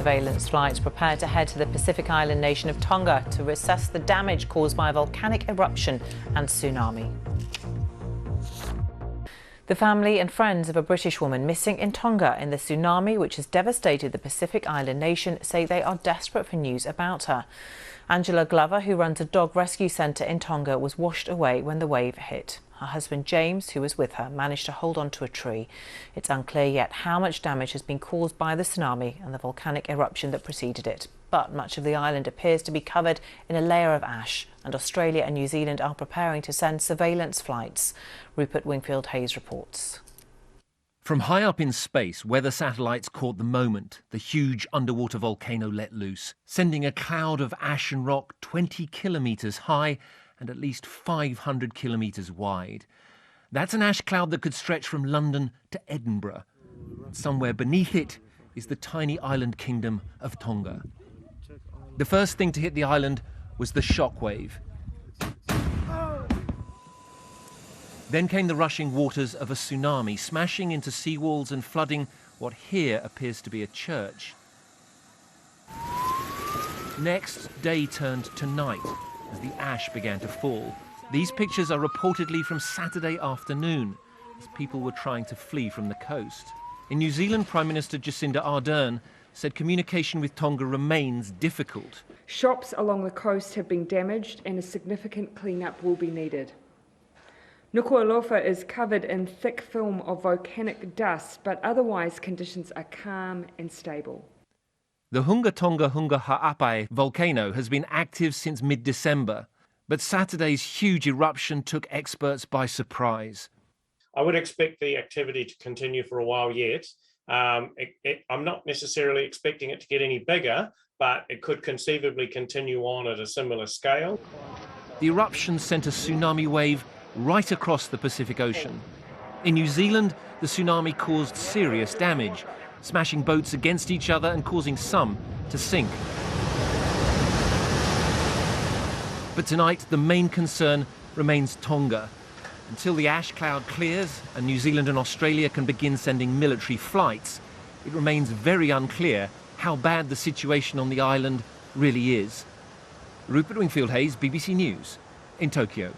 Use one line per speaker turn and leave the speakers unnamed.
Surveillance flights prepare to head to the Pacific island nation of Tonga to assess the damage caused by a volcanic eruption and tsunami. The family and friends of a British woman missing in Tonga in the tsunami which has devastated the Pacific island nation say they are desperate for news about her. Angela Glover, who runs a dog rescue centre in Tonga, was washed away when the wave hit. Her husband James, who was with her, managed to hold on to a tree. It's unclear yet how much damage has been caused by the tsunami and the volcanic eruption that preceded it. But much of the island appears to be covered in a layer of ash, and Australia and New Zealand are preparing to send surveillance flights. Rupert Wingfield-Hayes reports.
From high up in space, weather satellites caught the moment the huge underwater volcano let loose, sending a cloud of ash and rock 20 kilometres high and at least 500 kilometres wide. That's an ash cloud that could stretch from London to Edinburgh. Somewhere beneath it is the tiny island kingdom of Tonga. The first thing to hit the island was the shockwave. Then came the rushing waters of a tsunami, smashing into seawalls and flooding what here appears to be a church. Next, day turned to night as the ash began to fall. These pictures are reportedly from Saturday afternoon, as people were trying to flee from the coast. In New Zealand, Prime Minister Jacinda Ardern said communication with Tonga remains difficult.
Shops along the coast have been damaged and a significant clean-up will be needed. Nuku'alofa is covered in thick film of volcanic dust, but otherwise conditions are calm and stable.
The HungaTonga-HungaHaʻapaivolcano has been active since mid-December, but Saturday's huge eruption took experts by surprise.
I would expect the activity to continue for a while yet. I'm not necessarily expecting it to get any bigger, but it could conceivably continue on at a similar scale.
The eruption sent a tsunami wave right across the Pacific Ocean. In New Zealand, the tsunami caused serious damage, smashing boats against each other and causing some to sink. But tonight, the main concern remains Tonga. Until the ash cloud clears and New Zealand and Australia can begin sending military flights, it remains very unclear how bad the situation on the island really is. Rupert Wingfield-Hayes, BBC News, in Tokyo.